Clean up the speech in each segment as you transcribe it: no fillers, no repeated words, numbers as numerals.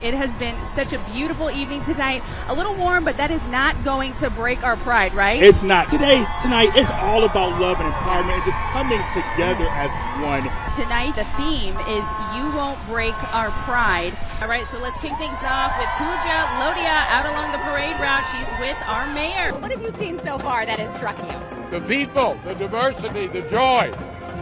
It has been such a beautiful evening tonight. A little warm, but that is not going to break our pride, right? It's not. Tonight, it's all about love and empowerment and just coming together as one. Tonight, the theme is You Won't Break Our Pride. All right, so let's kick things off with Pooja Lodia out along the parade route. She's with our mayor. What have you seen so far that has struck you? The people, the diversity, the joy.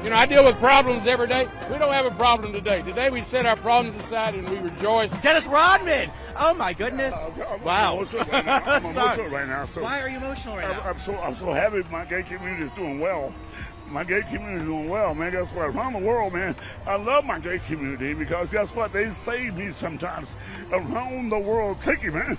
You know, I deal with problems every day. We don't have a problem today. Today we set our problems aside and we rejoice. Dennis Rodman! Oh my goodness! Wow. I'm emotional right now. So why are you emotional right now? I'm so happy my gay community is doing well. My gay community is doing well, man. Guess what? Around the world, man, I love my gay community because guess what? They save me sometimes around the world. Thank you, man.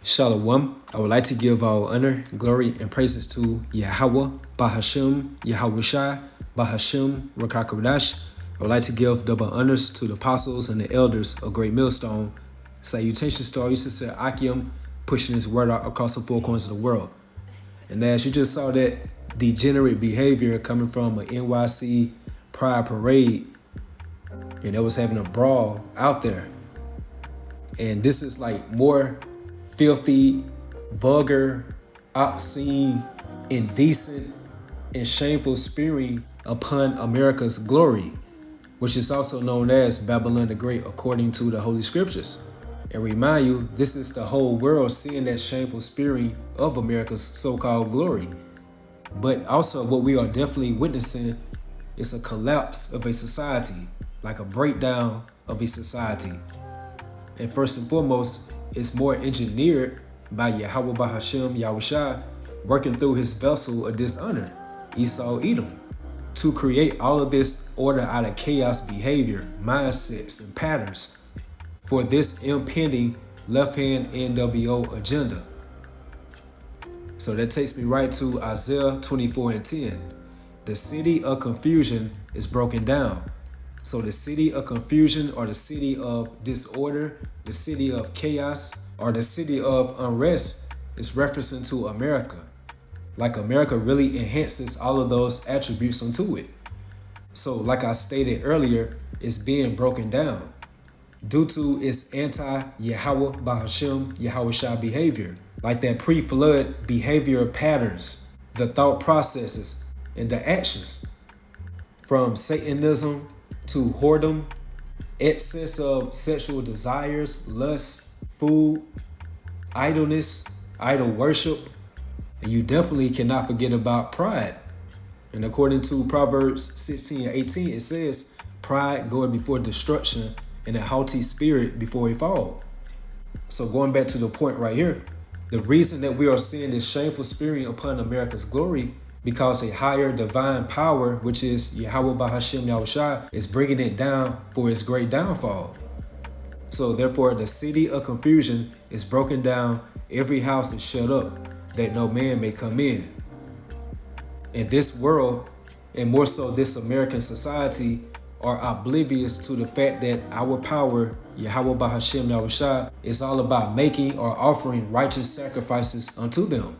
Shalom. I would like to give our honor, glory, and praises to Yahweh, Bahashem, Yahushua, Bahashem, Rakakodash. I would like to give double honors to the apostles and the elders of Great Millstone. Salutations to our sister Akim, pushing his word out across the four corners of the world. And as you just saw that degenerate behavior coming from an NYC Pride Parade, and they was having a brawl out there. And this is like more filthy, vulgar, obscene, indecent, and shameful spewing upon America's glory, which is also known as Babylon the Great according to the Holy Scriptures. And remind you, this is the whole world seeing that shameful spewing of America's so-called glory. But also what we are definitely witnessing is a collapse of a society, like a breakdown of a society. And first and foremost, it's more engineered by Yahweh Bahashem Yahushua working through his vessel of dishonor, Esau Edom, to create all of this order out of chaos behavior, mindsets, and patterns for this impending left-hand NWO agenda. So that takes me right to Isaiah 24:10. The city of confusion is broken down. So the city of confusion, or the city of disorder, the city of chaos, or the city of unrest is referencing to America. Like America really enhances all of those attributes onto it. So like I stated earlier, it's being broken down due to its anti-Yahweh Bahashem Yahushua behavior, like that pre-flood behavior patterns, the thought processes, and the actions, from Satanism to whoredom, excess of sexual desires, lust, food, idleness, idol worship, and you definitely cannot forget about pride. And according to Proverbs 16:18, it says, pride goeth before destruction, and a haughty spirit before a fall. So going back to the point right here, the reason that we are seeing this shameful spirit upon America's glory, because a higher divine power, which is Yahweh Bahashem Yahushua, is bringing it down for its great downfall. So therefore, the city of confusion is broken down. Every house is shut up, that no man may come in. And this world, and more so this American society, are oblivious to the fact that our power, Yahweh Bahashem Yahushua, is all about making or offering righteous sacrifices unto them.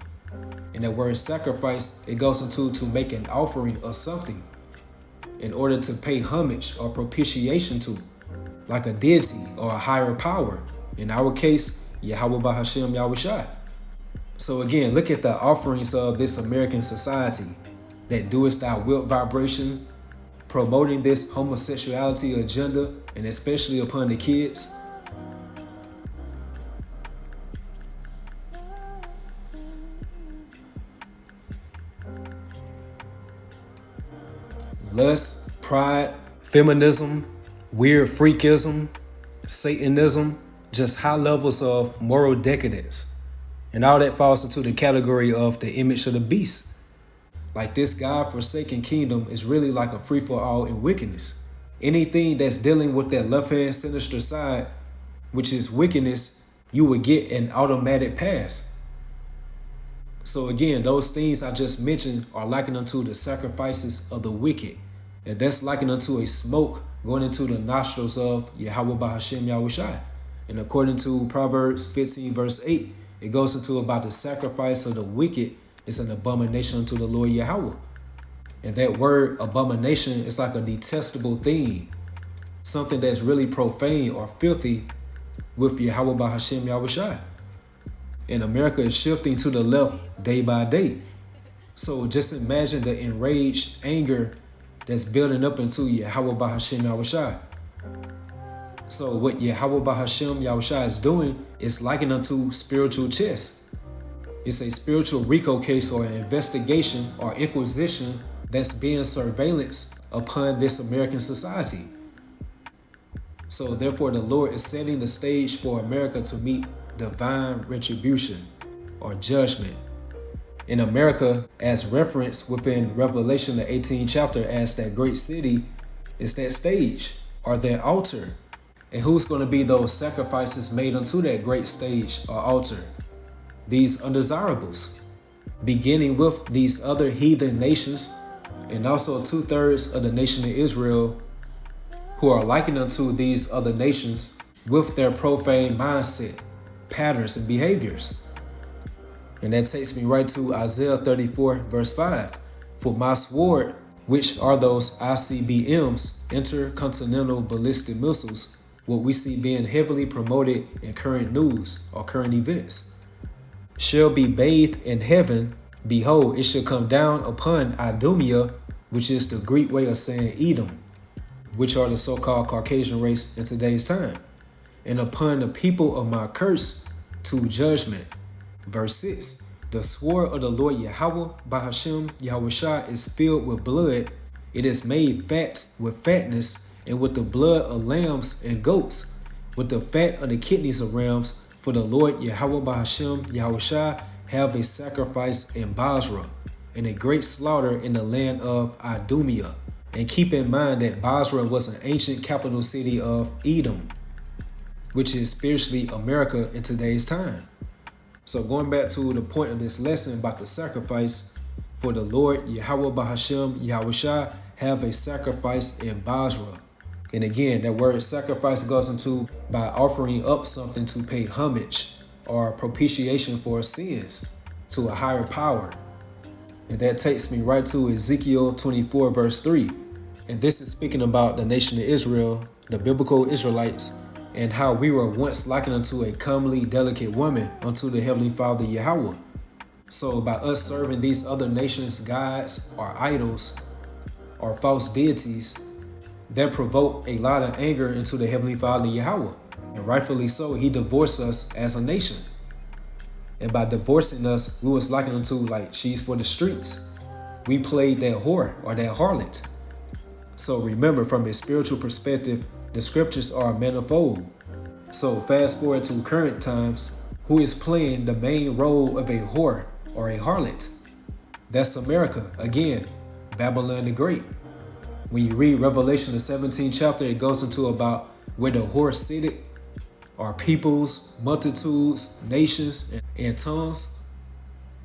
And that word sacrifice, it goes into to make an offering of something in order to pay homage or propitiation to, like a deity or a higher power. In our case, Yahweh Bahashem Yahushua. So again, look at the offerings of this American society that doest thou wilt vibration, promoting this homosexuality agenda, and especially upon the kids. Lust, pride, feminism, weird freakism, Satanism, just high levels of moral decadence. And all that falls into the category of the image of the beast. Like this God-forsaken kingdom is really like a free-for-all in wickedness. Anything that's dealing with that left-hand sinister side, which is wickedness, you would get an automatic pass. So again, those things I just mentioned are likened unto the sacrifices of the wicked. And that's likened unto a smoke going into the nostrils of Yahweh Bahashem Yahushua. And according to Proverbs 15 verse 8, it goes into about the sacrifice of the wicked is an abomination unto the Lord Yahweh. And that word abomination is like a detestable thing, something that's really profane or filthy with Yahweh Bahashem Yahushua. And America is shifting to the left day by day. So just imagine the enraged anger that's building up into Yahweh Bahashem Yahushua. So what Yahweh Bahashem Yahushua is doing is likened unto spiritual chess. It's a spiritual RICO case or an investigation or inquisition that's being surveillance upon this American society. So therefore, the Lord is setting the stage for America to meet divine retribution or judgment. In America, as referenced within Revelation, the 18th chapter, as that great city, is that stage or that altar. And who's going to be those sacrifices made unto that great stage or altar? These undesirables, beginning with these other heathen nations, and also 2/3 of the nation of Israel, who are likened unto these other nations with their profane mindset, patterns, and behaviors. And that takes me right to Isaiah 34 verse 5. For my sword, which are those ICBMs, intercontinental ballistic missiles, what we see being heavily promoted in current news or current events, shall be bathed in heaven. Behold, it shall come down upon Idumea, which is the Greek way of saying Edom, which are the so-called Caucasian race in today's time, and upon the people of my curse to judgment. Verse 6, the sword of the Lord Yahweh Bahashem Yahushua is filled with blood. It is made fat with fatness, and with the blood of lambs and goats, with the fat of the kidneys of rams. For the Lord Yahweh Bahashem Yahushua have a sacrifice in Basra. and a great slaughter in the land of Idumea. And keep in mind that Basra was an ancient capital city of Edom, which is spiritually America in today's time. So going back to the point of this lesson about the sacrifice, for the Lord Yahweh Bahashem Yahushua have a sacrifice in Basra. And again, that word sacrifice goes into by offering up something to pay homage or propitiation for sins to a higher power. And that takes me right to Ezekiel 24 verse 3. And this is speaking about the nation of Israel, the biblical Israelites, and how we were once likened unto a comely, delicate woman unto the Heavenly Father Yahweh. So by us serving these other nations' gods or idols or false deities, that provoke a lot of anger into the Heavenly Father Yahweh. And rightfully so, he divorced us as a nation. And by divorcing us, we was likened unto like she's for the streets. We played that whore or that harlot. So remember, from a spiritual perspective, the scriptures are manifold. So fast forward to current times, who is playing the main role of a whore or a harlot? That's America. Again, Babylon the Great. When you read Revelation the 17th chapter, it goes into about where the whore seated are peoples, multitudes, nations, and tongues,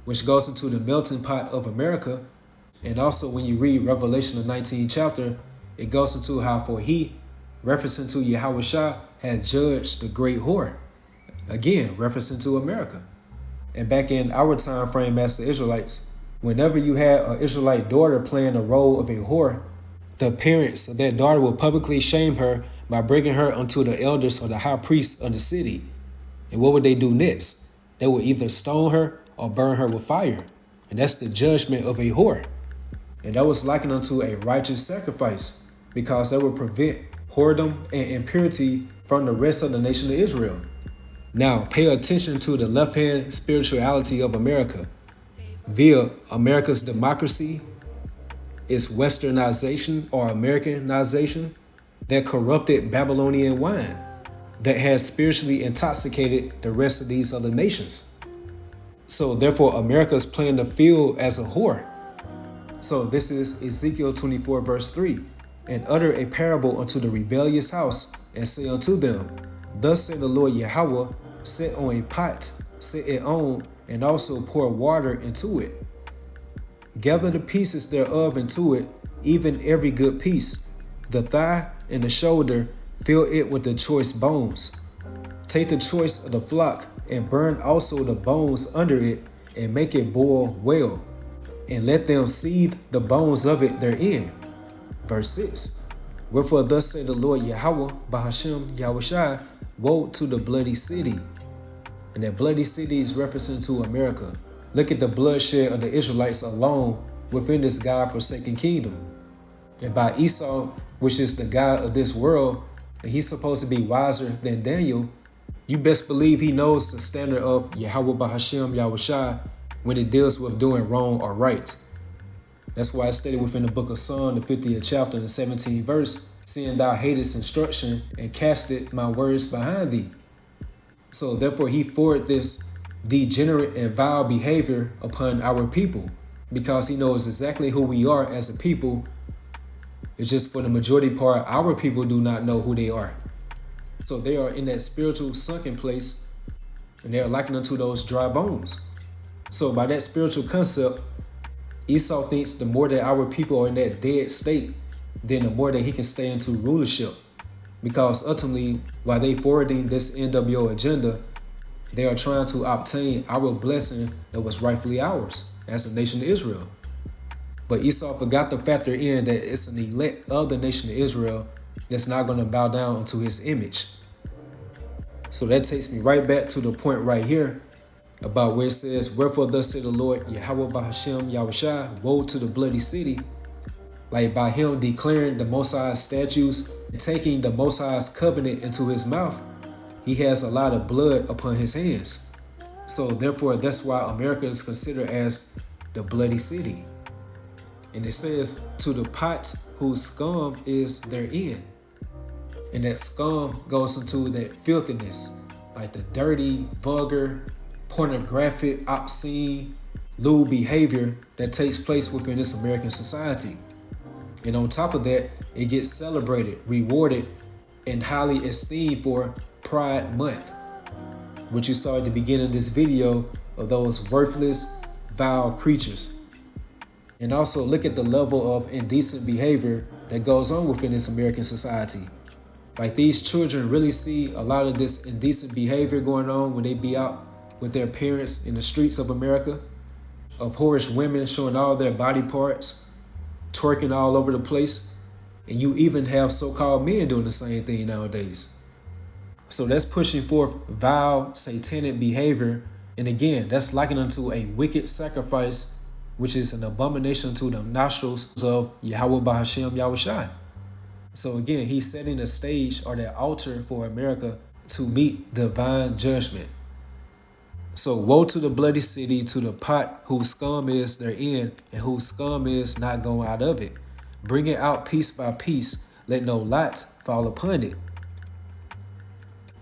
which goes into the melting pot of America. And also when you read Revelation the 19th chapter, it goes into how for he, referencing to Yahushua, had judged the great whore. Again, referencing to America. And back in our time frame as the Israelites, whenever you had an Israelite daughter playing the role of a whore, the parents of that daughter will publicly shame her by bringing her unto the elders or the high priests of the city. And what would they do next? They would either stone her or burn her with fire. And that's the judgment of a whore. And that was likened unto a righteous sacrifice, because that would prevent whoredom and impurity from the rest of the nation of Israel. Now, pay attention to the left-hand spirituality of America. Via America's democracy, its westernization or Americanization, that corrupted Babylonian wine that has spiritually intoxicated the rest of these other nations. So therefore, America is playing the field as a whore. So this is Ezekiel 24 verse 3. And utter a parable unto the rebellious house, and say unto them, thus said the Lord Yahweh, set on a pot, set it on, and also pour water into it. Gather the pieces thereof into it, even every good piece. The thigh and the shoulder, fill it with the choice bones. Take the choice of the flock, and burn also the bones under it, and make it boil well. And let them seethe the bones of it therein. Verse 6. Wherefore thus say the Lord Yahweh, Bahashem Yahushua, woe to the bloody city. And that bloody city is referencing to America. Look at the bloodshed of the Israelites alone within this God-forsaken kingdom. And by Esau, which is the God of this world, and he's supposed to be wiser than Daniel, you best believe he knows the standard of Yahweh Bahashem Yahushua when it deals with doing wrong or right. That's why it's stated within the book of Psalm, the 50th chapter and the 17th verse, seeing thou hatest instruction and castest my words behind thee. So therefore he forwarded this degenerate and vile behavior upon our people, because he knows exactly who we are as a people. It's just for the majority part, our people do not know who they are. So they are in that spiritual sunken place, and they are likened unto those dry bones. So by that spiritual concept, Esau thinks the more that our people are in that dead state, then the more that he can stay into rulership. Because ultimately, while they forwarding this NWO agenda, they are trying to obtain our blessing that was rightfully ours as a nation of Israel. But Esau forgot to factor in that it's an elect of the nation of Israel that's not going to bow down to his image. So that takes me right back to the point right here about where it says, wherefore thus said the Lord Yahweh Bahashem Yahushua, woe to the bloody city. Like by him declaring the Most High's statutes and taking the Most High's covenant into his mouth, he has a lot of blood upon his hands. So therefore, that's why America is considered as the bloody city. And it says, to the pot whose scum is therein. And that scum goes into that filthiness, like the dirty, vulgar, pornographic, obscene, lewd behavior that takes place within this American society. And on top of that, it gets celebrated, rewarded, and highly esteemed for Pride Month, which you saw at the beginning of this video of those worthless, vile creatures. And also look at the level of indecent behavior that goes on within this American society. Like, these children really see a lot of this indecent behavior going on when they be out with their parents in the streets of America, of whorish women showing all their body parts, twerking all over the place. And you even have so-called men doing the same thing nowadays. So that's pushing forth vile, satanic behavior. And again, that's likened unto a wicked sacrifice, which is an abomination to the nostrils of Yahweh Bahashem Yahushai. So again, he's setting the stage or the altar for America to meet divine judgment. So woe to the bloody city, to the pot whose scum is therein, and whose scum is not going out of it. Bring it out piece by piece, let no lot fall upon it.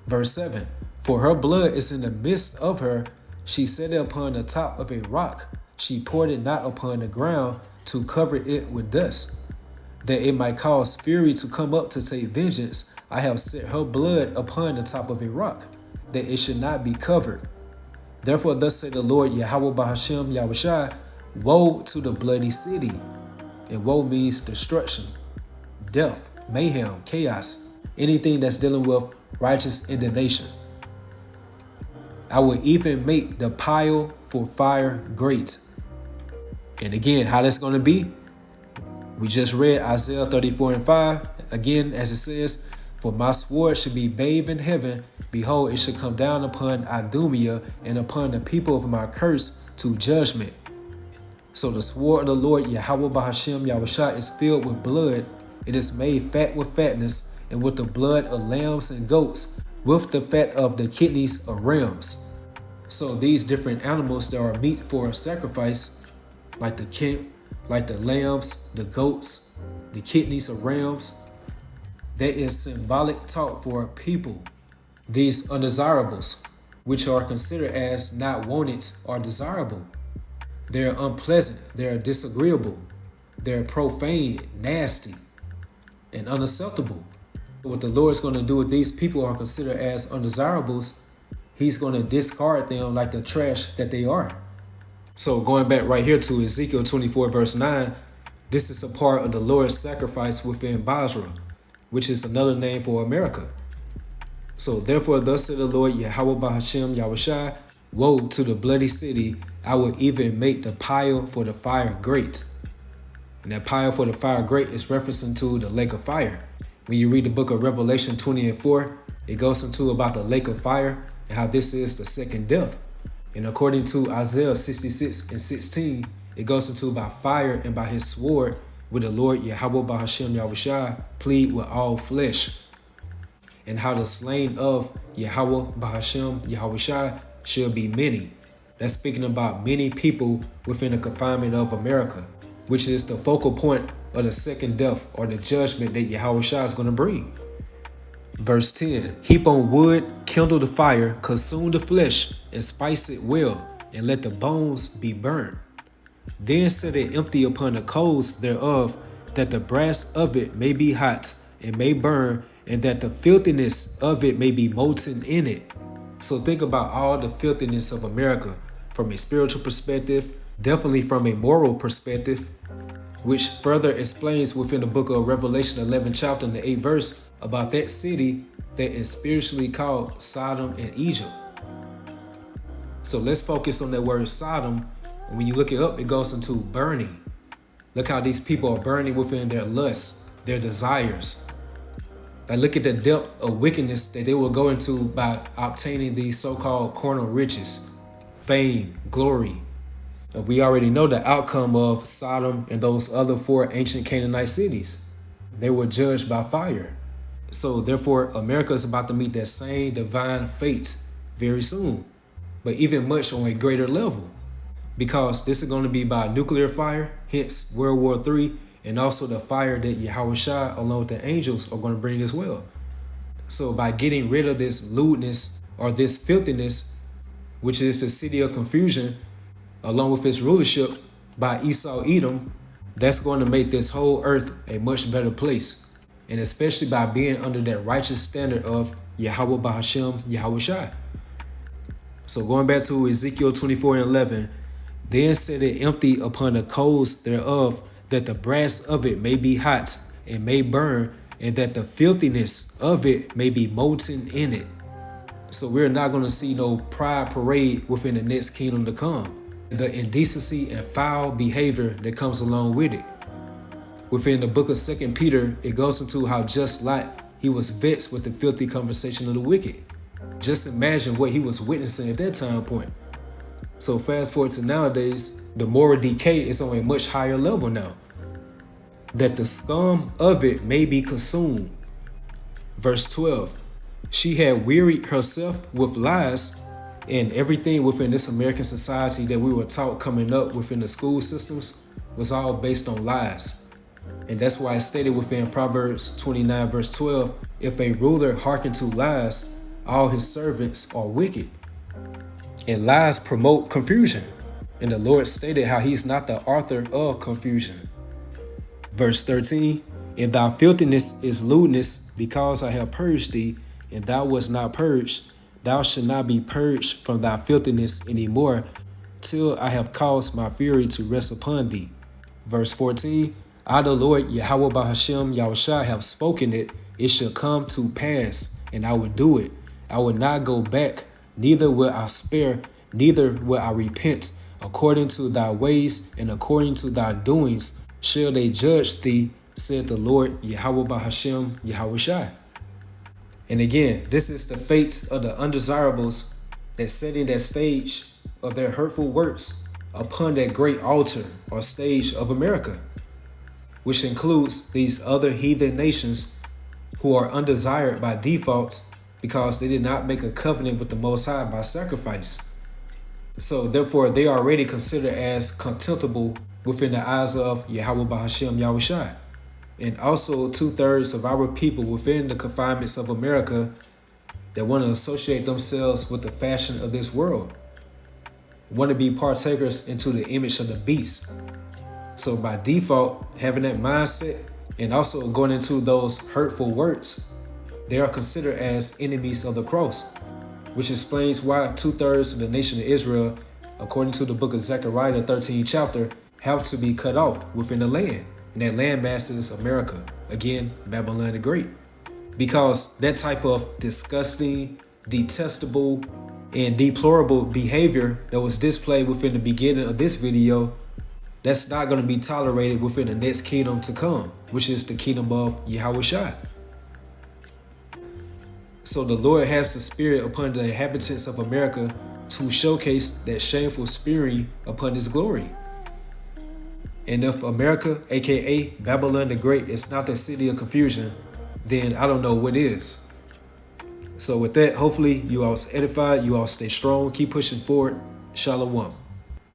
Verse 7, for her blood is in the midst of her, she set it upon the top of a rock, she poured it not upon the ground, to cover it with dust. That it might cause fury to come up to take vengeance, I have set her blood upon the top of a rock, that it should not be covered. Therefore thus said the Lord Yahweh Bahashem Yahushai, woe to the bloody city. And woe means destruction, death, mayhem, chaos, anything that's dealing with righteous indignation. I will even make the pile for fire great. And again, how that's going to be? We just read Isaiah 34:5. Again, as it says, for my sword should be bathed in heaven. Behold, it should come down upon Idumea and upon the people of my curse to judgment. So the sword of the Lord Yahweh Bahashem Yahushua is filled with blood. It is made fat with fatness, and with the blood of lambs and goats, with the fat of the kidneys of rams. So these different animals that are meat for sacrifice, like the like the lambs, the goats, the kidneys of rams, that is symbolic talk for people. These undesirables, which are considered as not wanted, are desirable. They're unpleasant, they're disagreeable, they're profane, nasty, and unacceptable. What the Lord's going to do with these people are considered as undesirables, he's going to discard them like the trash that they are. So going back right here to Ezekiel 24 verse 9, this is a part of the Lord's sacrifice within Basra, which is another name for America. So therefore thus said the Lord Yahweh Bahashem Yahushai, woe to the bloody city, I will even make the pile for the fire great. And that pile for the fire great is referencing to the lake of fire. When you read the book of Revelation 20:4, it goes into about the lake of fire and how this is the second death. And according to Isaiah 66:16, it goes into by fire and by his sword with the Lord Yahweh Bahashem Yahushai plead with all flesh. And how the slain of Yahweh Bahashem Yahushai shall be many. That's speaking about many people within the confinement of America, which is the focal point of the second death or the judgment that Yahushua is going to bring. Verse 10, heap on wood, kindle the fire, consume the flesh, and spice it well, and let the bones be burned. Then set it empty upon the coals thereof, that the brass of it may be hot, and may burn, and that the filthiness of it may be molten in it. So think about all the filthiness of America from a spiritual perspective, definitely from a moral perspective, which further explains within the book of Revelation 11 chapter and the 8th verse about that city that is spiritually called Sodom and Egypt. So let's focus on that word Sodom. And when you look it up, it goes into burning. Look how these people are burning within their lusts, their desires. Like, look at the depth of wickedness that they will go into by obtaining these so-called carnal riches, fame, glory. And we already know the outcome of Sodom and those other 4 ancient Canaanite cities. They were judged by fire. So therefore, America is about to meet that same divine fate very soon, but even much on a greater level, because this is going to be by nuclear fire, hence World War III, and also the fire that Yahushua along with the angels are going to bring as well. So by getting rid of this lewdness or this filthiness, which is the city of confusion, along with its rulership by Esau Edom, that's going to make this whole earth a much better place. And especially by being under that righteous standard of Yahweh Bahashem Yahweh Shai. So going back to Ezekiel 24:11, then set it empty upon the coals thereof, that the brass of it may be hot and may burn, and that the filthiness of it may be molten in it. So we're not going to see no pride parade within the next kingdom to come. The indecency and foul behavior that comes along with it. Within the book of 2 Peter, it goes into how just Lot, he was vexed with the filthy conversation of the wicked. Just imagine what he was witnessing at that time point. So fast forward to nowadays, the moral decay is on a much higher level now. That the scum of it may be consumed. Verse 12, she had wearied herself with lies, and everything within this American society that we were taught coming up within the school systems was all based on lies. And that's why it's stated within Proverbs 29 verse 12, if a ruler hearken to lies, all his servants are wicked. And lies promote confusion. And the Lord stated how he's not the author of confusion. Verse 13, and thy filthiness is lewdness, because I have purged thee, and thou wast not purged. Thou shalt not be purged from thy filthiness any more, till I have caused my fury to rest upon thee. Verse 14, I the Lord Yahweh Bahashem Yahushua have spoken it, it shall come to pass, and I will do it. I will not go back, neither will I spare, neither will I repent. According to thy ways and according to thy doings shall they judge thee, said the Lord Yahweh Bahashem Yahushua. And again, this is the fate of the undesirables that setting that stage of their hurtful works upon that great altar or stage of America, which includes these other heathen nations who are undesired by default because they did not make a covenant with the Most High by sacrifice. So therefore, they are already considered as contemptible within the eyes of Yahweh Bahashem Yahushua. And also 2/3 of our people within the confinements of America that want to associate themselves with the fashion of this world, want to be partakers into the image of the beast. So by default, having that mindset and also going into those hurtful words, they are considered as enemies of the cross, which explains why 2/3 of the nation of Israel, according to the book of Zechariah, the 13th chapter, have to be cut off within the land. And that landmass is America. Again, Babylon the Great. Because that type of disgusting, detestable, and deplorable behavior that was displayed within the beginning of this video, that's not going to be tolerated within the next kingdom to come, which is the kingdom of Yahweh Shai. So the Lord has the spirit upon the inhabitants of America to showcase that shameful spirit upon his glory. And if America, aka Babylon the Great, is not the city of confusion, then I don't know what is. So with that, hopefully you all edified, you all stay strong, keep pushing forward. Shalom.